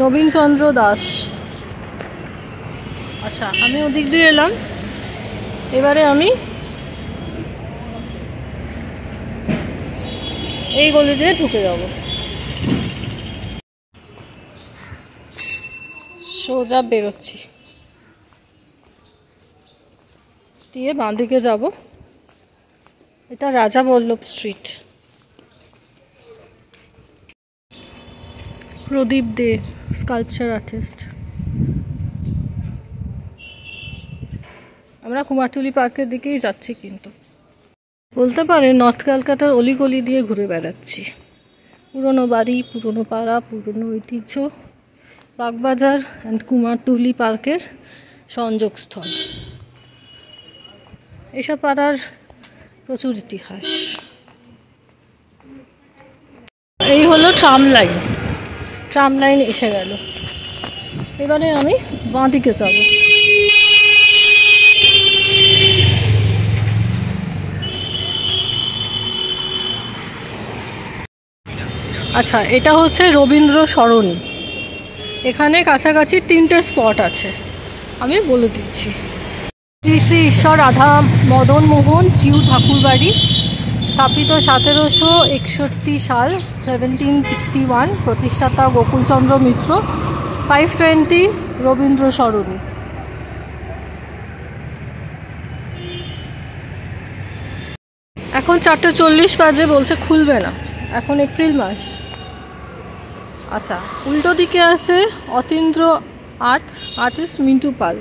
নবীনচন্দ্র দাস। আচ্ছা, আমি ওদিক দিয়ে এলাম, এবারে আমি এই গলি দিয়ে ঢুকে যাব। সোজা বেরোচ্ছি, দিয়ে বাঁ দিকে যাব। এটা রাজা বল্লভ স্ট্রিট। প্রদীপ দে, স্কাল্পচার আর্টিস্ট। আমরা কুমারটুলি পার্কের দিকেই যাচ্ছি, কিন্তু বলতে পারে নর্থ ক্যালকাটার অলিগলি দিয়ে ঘুরে বেড়াচ্ছি। পুরনো বাড়ি, পুরনো পাড়া, পুরনো ঐতিহ্য, বাগবাজার অ্যান্ড কুমারটুলি পার্কের সংযোগস্থল। এসব পাড়ার প্রচুর ইতিহাস। এই হলো ট্রাম লাইন। ট্রাম লাইন এসে গেল, এবারে আমি বাঁ দিকে যাব। আচ্ছা, এটা হচ্ছে রবীন্দ্র সরণি। এখানে কাছাকাছি 3টে স্পট আছে, আমি বলে দিচ্ছি। শ্রী শ্রী ঈশ্বর রাধা মদন মোহন জিউ ঠাকুরবাড়ি, স্থাপিত 1761 সাল, 1761, প্রতিষ্ঠাতা গোকুলচন্দ্র মিত্র, 520 রবীন্দ্র সরণি। এখন 4:40 বাজে, বলছে খুলবে না, এখন এপ্রিল মাস। আচ্ছা, উল্টো দিকে আছে অতীন্দ্র আর্টিস্ট মিন্টু পাল।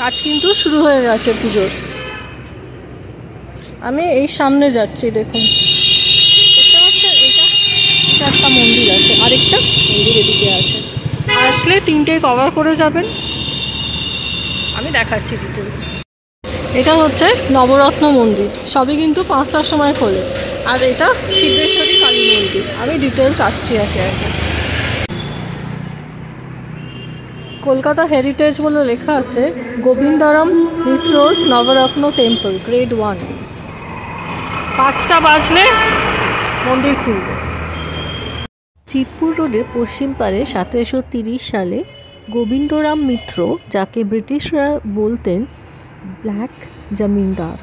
কাজ কিন্তু শুরু হয়ে গেছে পুজোর। আমি এই সামনে যাচ্ছি, দেখুন দেখতে পাচ্ছেন, এটা একটা মন্দির আছে, আরেকটা মন্দির এদিকে আছে। আসলে 3টে কভার করে যাবেন, আমি দেখাচ্ছি ডিটেলস। এটা হচ্ছে নবরত্ন মন্দির, সবই কিন্তু 5টার সময় খোলে। আর এটা সিদ্ধেশ্বরী কালী মন্দির। আমি ডিটেলস আসছি একে একে। কলকাতা হেরিটেজ বলে লেখা আছে গোবিন্দরাম মিত্রস নবরত্ন টেম্পল, গ্রেড 1। 5টা বাজলে মন্দির খুলবে। চিতপুর রোডের পশ্চিম পারে 1730 সালে গোবিন্দরাম মিত্র, যাকে ব্রিটিশরা বলতেন ব্ল্যাক জমিদার,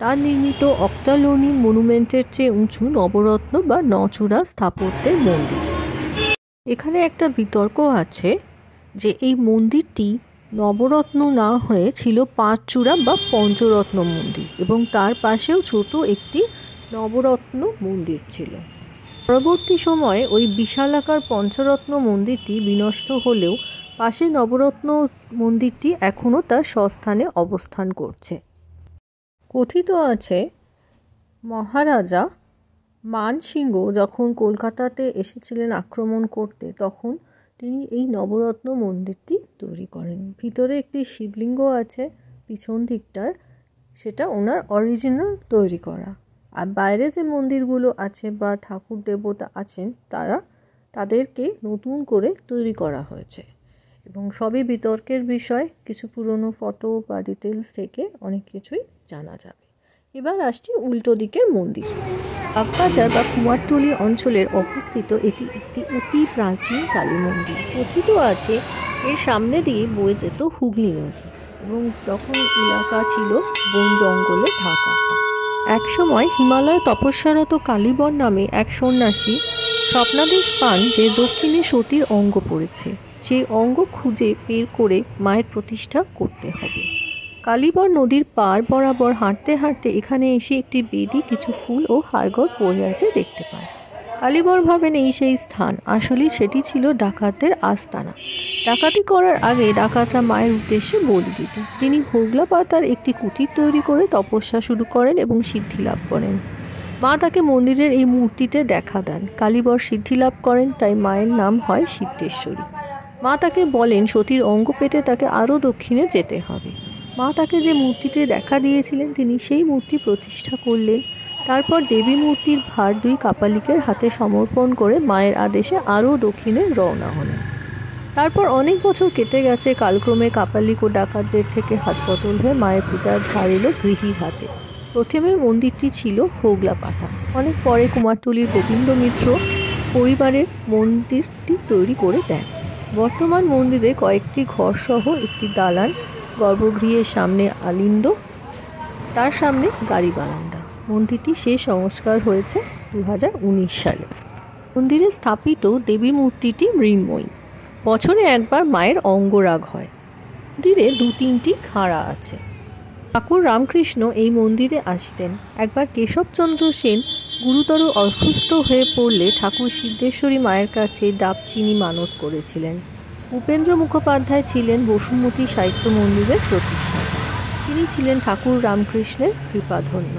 তার নির্মিত অক্টালোনি মনুমেন্টের চেয়ে উঁচু নবরত্ন বা নচূড়া স্থাপত্যের মন্দির। এখানে একটা বিতর্ক আছে যে এই মন্দিরটি নবরত্ন না হয়ে ছিল 5চূড়া বা পঞ্চরত্ন মন্দির, এবং তার পাশেও ছোট একটি নবরত্ন মন্দির ছিল। পরবর্তী সময়ে ওই বিশালাকার পঞ্চরত্ন মন্দিরটি বিনষ্ট হলেও পাশে নবরত্ন মন্দিরটি এখনও তার স্বস্থানে অবস্থান করছে। কথিত আছে মহারাজা মানসিংহ যখন কলকাতাতে এসেছিলেন আক্রমণ করতে, তখন তিনি এই নবরত্ন মন্দিরটি তৈরি করেন। ভিতরে একটি শিবলিঙ্গ আছে পিছন দিকটার, সেটা ওনার অরিজিনাল তৈরি করা। আর বাইরে যে মন্দিরগুলো আছে বা ঠাকুর দেবতা আছেন, তাদেরকে নতুন করে তৈরি করা হয়েছে, এবং সবই বিতর্কের বিষয়। কিছু পুরনো ফটো বা ডিটেলস থেকে অনেক কিছুই জানা যাবে। এবার আসছি উল্টো দিকের মন্দির। বাগবাজার বা কুমারটুলি অঞ্চলের অবস্থিত এটি একটি অতি প্রাচীন কালী মন্দির। কথিত আছে এর সামনে দিয়ে বয়ে যেত হুগলি নদী, এবং তখন এলাকা ছিল বন জঙ্গলে ঢাকা। একসময় হিমালয়ে তপস্যারত কালীবর নামে এক সন্ন্যাসী স্বপ্নাদেশ পান যে দক্ষিণে সতীর অঙ্গ পড়েছে, সেই অঙ্গ খুঁজে বের করে মায়ের প্রতিষ্ঠা করতে হবে। কালীবর নদীর পার বরাবর হাঁটতে হাঁটতে এখানে এসে একটি বেদি, কিছু ফুল ও হাড়গোড় পড়ে আছে দেখতে পান। কালীবর ভাবেন এই সেই স্থান। আসলেই সেটি ছিল ডাকাতদের আস্তানা। ডাকাতি করার আগে ডাকাতরা মায়ের উদ্দেশ্যে বলি দিত। তিনি হোগলা পাতার একটি কুটির তৈরি করে তপস্যা শুরু করেন এবং সিদ্ধি লাভ করেন। মা তাকে মন্দিরের এই মূর্তিতে দেখা দেন। কালীবর সিদ্ধি লাভ করেন, তাই মায়ের নাম হয় সিদ্ধেশ্বরী। মা তাকে বলেন সতীর অঙ্গ পেতে তাকে আরও দক্ষিণে যেতে হবে। মা তাকে যে মূর্তিতে দেখা দিয়েছিলেন, তিনি সেই মূর্তি প্রতিষ্ঠা করলেন। তারপর দেবী মূর্তির ভার 2 কাপালিকের হাতে সমর্পণ করে মায়ের আদেশে আরও দক্ষিণে রওনা হলেন। তারপর অনেক বছর কেটে গেছে। কালক্রমে কাপালিক ও ডাকাতদের থেকে হাত বদল হয়ে মায়ের পূজার ভার এলো গৃহীর হাতে। প্রথমে মন্দিরটি ছিল হোগলা পাতা। অনেক পরে কুমারটুলির গোবিন্দ মিত্র পরিবারের মন্দিরটি তৈরি করে দেন। বর্তমান মন্দিরে কয়েকটি ঘর সহ একটি দালান, গর্ভগৃহের সামনে আলিন্দ, তার সামনে গাড়ি বারান্দা। মন্দিরটি শেষ সংস্কার হয়েছে 2019 সালে। মন্দিরে স্থাপিত দেবী মূর্তিটি মৃন্ময়ী। বছরে একবার মায়ের অঙ্গরাগ হয়। মন্দিরে 2-3টি খাঁড়া আছে। ঠাকুর রামকৃষ্ণ এই মন্দিরে আসতেন। একবার কেশবচন্দ্র সেন গুরুতর অসুস্থ হয়ে পড়লে ঠাকুর সিদ্ধেশ্বরী মায়ের কাছে ডাব চিনি মানত করেছিলেন। উপেন্দ্র মুখোপাধ্যায় ছিলেন বসুমতী সাহিত্য মন্দিরের প্রতিষ্ঠাতা। তিনি ছিলেন ঠাকুর রামকৃষ্ণের কৃপাধন্য।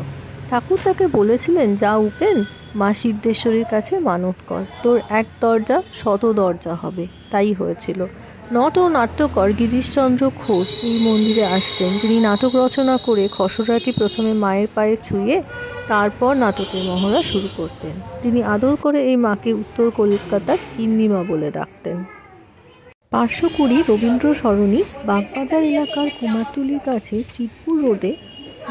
ঠাকুর তাকে বলেছিলেন, যা উপেন, মা সিদ্ধেশ্বরীর কাছে মানত কর, তোর এক দরজা 100 দরজা হবে। তাই হয়েছিল। নট ও নাট্যকর গিরিশচন্দ্র ঘোষ এই মন্দিরে আসতেন। তিনি নাটক রচনা করে খসড়াটি প্রথমে মায়ের পায়ে ছুঁয়ে তারপর নাটকের মহড়া শুরু করতেন। তিনি আদর করে এই মাকে উত্তর কলকাতার কিন্নিমা বলে ডাকতেন। 520 রবীন্দ্র সরণি, বাগবাজার এলাকার কুমারটুলির কাছে চিতপুর রোডে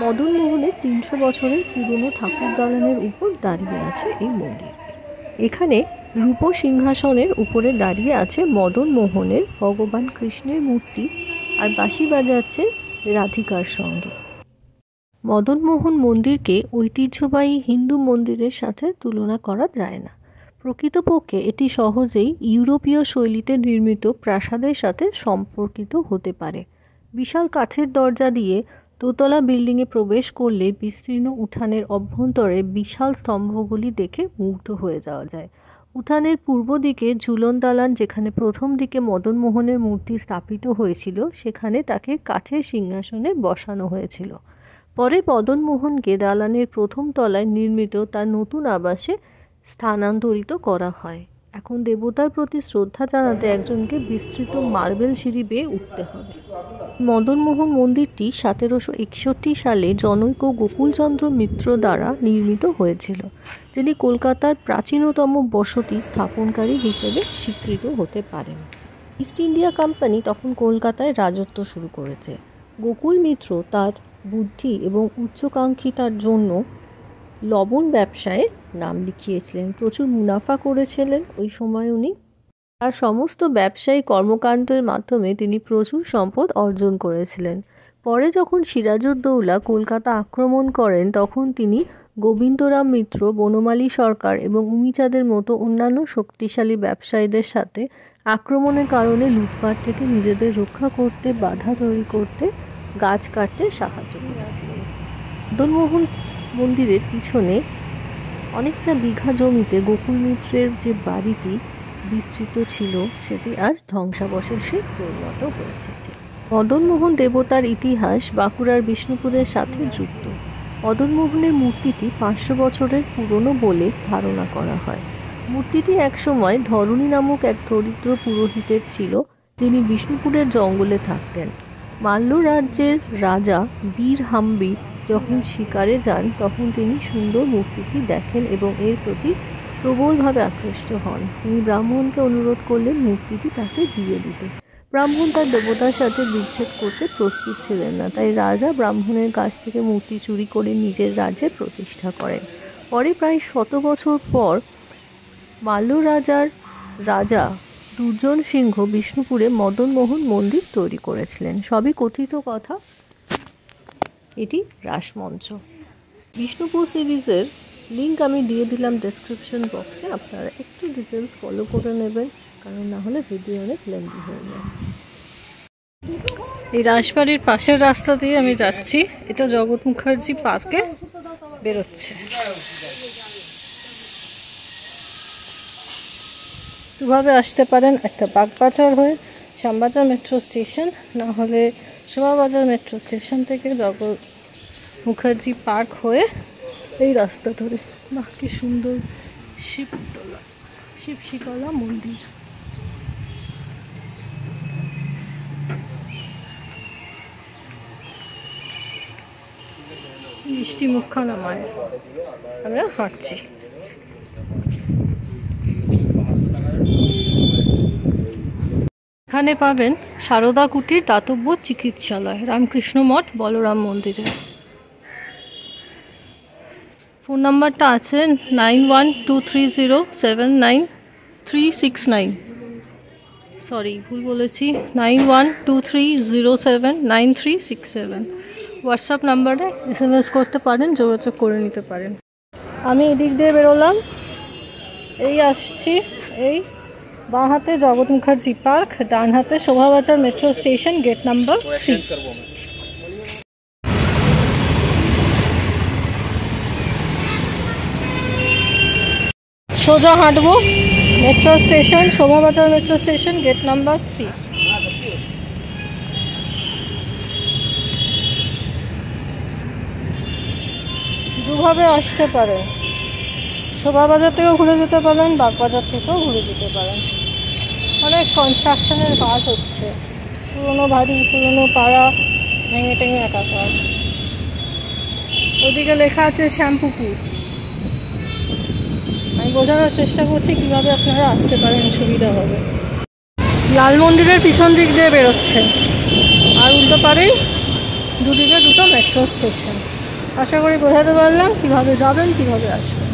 মদন মোহনের 300 বছরের পুরনো ঠাকুর দালানের উপর দাঁড়িয়ে আছে এই মন্দির। এখানে রূপ সিংহাসনের উপরে দাঁড়িয়ে আছে মদন মোহনের ভগবান কৃষ্ণের মূর্তি, আর বাঁশি বাজাচ্ছে রাধিকার সঙ্গে। মদন মোহন মন্দিরকে ঐতিহ্যবাহী হিন্দু মন্দিরের সাথে তুলনা করা যায় না। প্রকৃতপক্ষে এটি সহজেই ইউরোপীয় শৈলীতে নির্মিত প্রাসাদের সাথে সম্পর্কিত হতে পারে। বিশাল কাঠের দরজা দিয়ে দোতলা বিল্ডিংয়ে প্রবেশ করলে বিস্তীর্ণ উঠানের অভ্যন্তরে বিশাল স্তম্ভগুলি দেখে মুগ্ধ হয়ে যাওয়া যায়। উঠানের পূর্ব দিকে ঝুলন দালান, যেখানে প্রথম দিকে মদন মোহনের মূর্তি স্থাপিত হয়েছিল, সেখানে তাকে কাঠের সিংহাসনে বসানো হয়েছিল। পরে মদন মোহনকে দালানের প্রথম তলায় নির্মিত তার নতুন আবাসে স্থানান্তরিত করা হয়। এখন দেবতার প্রতি শ্রদ্ধা জানাতে একজনকে বিস্তৃত মার্বেল সিঁড়ি বেয়ে উঠতে হবে। মদনমোহন মন্দিরটি 1761 সালে জনৈক গোকুলচন্দ্র মিত্র দ্বারা নির্মিত হয়েছিল, যিনি কলকাতার প্রাচীনতম বসতি স্থাপনকারী হিসেবে স্বীকৃত হতে পারেন। ইস্ট ইন্ডিয়া কোম্পানি তখন কলকাতায় রাজত্ব শুরু করেছে। গোকুল মিত্র তার বুদ্ধি এবং উচ্চাকাঙ্ক্ষিতার জন্য লবণ ব্যবসায়ে নাম লিখিয়েছিলেন। প্রচুর মুনাফা করেছিলেন ওই সময় উনি। তার সমস্ত ব্যবসায়ী কর্মকাণ্ডের মাধ্যমে তিনি প্রচুর সম্পদ অর্জন করেছিলেন। পরে যখন সিরাজউদ্দৌলা কলকাতা আক্রমণ করেন, তখন তিনি গোবিন্দরাম মিত্র, বনমালী সরকার এবং উমিচাঁদের মতো অন্যান্য শক্তিশালী ব্যবসায়ীদের সাথে আক্রমণের কারণে লুটপাট থেকে নিজেদের রক্ষা করতে বাধা তৈরি করতে গাছ কাটতে সাহায্য করেছিলেন। মদনমোহন মন্দিরের পিছনে অনেকটা বিঘা জমিতে গোকুল মিত্রের যে বাড়িটি বিস্তৃত ছিল, সেটি আজ ধ্বংসাবশেষে পরিণত হয়েছে। মদনমোহন দেবতার ইতিহাস বাঁকুড়ার বিষ্ণুপুরের সাথে যুক্ত। মদনমোহনের মূর্তিটি 500 বছরের পুরনো বলে ধারণা করা হয়। মূর্তিটি একসময় ধরণী নামক এক দরিদ্র পুরোহিতের ছিল, যিনি বিষ্ণুপুরের জঙ্গলে থাকতেন। মাল্য রাজ্যের রাজা বীর হাম্বি যখন শিকারে যান, তখন তিনি সুন্দর মূর্তিটি দেখেন এবং এর প্রতি প্রবলভাবে আকৃষ্ট হন। তিনি ব্রাহ্মণকে অনুরোধ করলেন মূর্তিটি তাকে দিয়ে দিতে। ব্রাহ্মণ তার দেবতার সাথে বিচ্ছেদ করতে প্রস্তুত ছিলেন না, তাই রাজা ব্রাহ্মণের কাছ থেকে মূর্তি চুরি করে নিজের রাজ্যে প্রতিষ্ঠা করেন। পরে প্রায় 100 বছর পর মাল্য রাজার রাজা দুর্জন সিংহ বিষ্ণুপুরে মদনমোহন মন্দির তৈরি করেছিলেন। সবই কথিত কথা, এটি রাসমঞ্চ। বিষ্ণুপুর সিরিজের লিঙ্ক আমি দিয়ে দিলাম ডেসক্রিপশন বক্সে, আপনারা একটু ডিটেলস ফলো করে নেবেন, কারণ না হলে ভিডিও অনেক লেন্দি হয়ে যাচ্ছে। এই রাজবাড়ির পাশের রাস্তা দিয়ে আমি যাচ্ছি, এটা জগৎ মুখার্জি পার্কে বেরোচ্ছে। দুভাবে আসতে পারেন, একটা বাগবাজার হয়ে শ্যামবাজার মেট্রো স্টেশন, না হলে শোভাবাজার মেট্রো স্টেশন থেকে জগৎ মুখার্জি পার্ক হয়ে এই রাস্তা ধরে। বাহ, কি সুন্দর শিবশীতলা মন্দির। মিষ্টি মুখখানা মায়ের। আমরা হাঁটছি। এখানে পাবেন সারদা কুটির দাতব্য চিকিৎসালয়, রামকৃষ্ণ মঠ, বলরাম মন্দিরে। ফোন নাম্বারটা আছে 9123079369। সরি ভুল বলেছি, 9123079367 হোয়াটসঅ্যাপ নাম্বারে SMS করতে পারেন, যোগাযোগ করে নিতে পারেন। আমি এদিক দিয়ে বেরোলাম, এই আসছি, এই বাঁ হাতে জগৎ মুখার্জি পার্ক, ডান হাতে Shobhabazar metro station, gate number 3। সোজা হাঁটবো, metro station, Shobhabazar metro station, gate number 3। দুভাবে আসতে পারে, শোভাবাজার থেকেও ঘুরে যেতে পারেন, বাগবাজার থেকেও ঘুরে যেতে পারেন। অনেক কনস্ট্রাকশনের কাজ হচ্ছে, পুরনো বাড়ি, পুরনো পাড়া ভেঙে টেঙে একাকার। ওদিকে লেখা আছে শ্যামপুকুর। আমি বোঝানোর চেষ্টা করছি কীভাবে আপনারা আসতে পারেন, সুবিধা হবে। লাল মন্দিরের পিছন দিক দিয়ে বেরোচ্ছে, আর উল্টো পারেই দুদিকে দুটো মেট্রো স্টেশন। আশা করি বোঝাতে পারলাম কীভাবে যাবেন, কীভাবে আসবেন।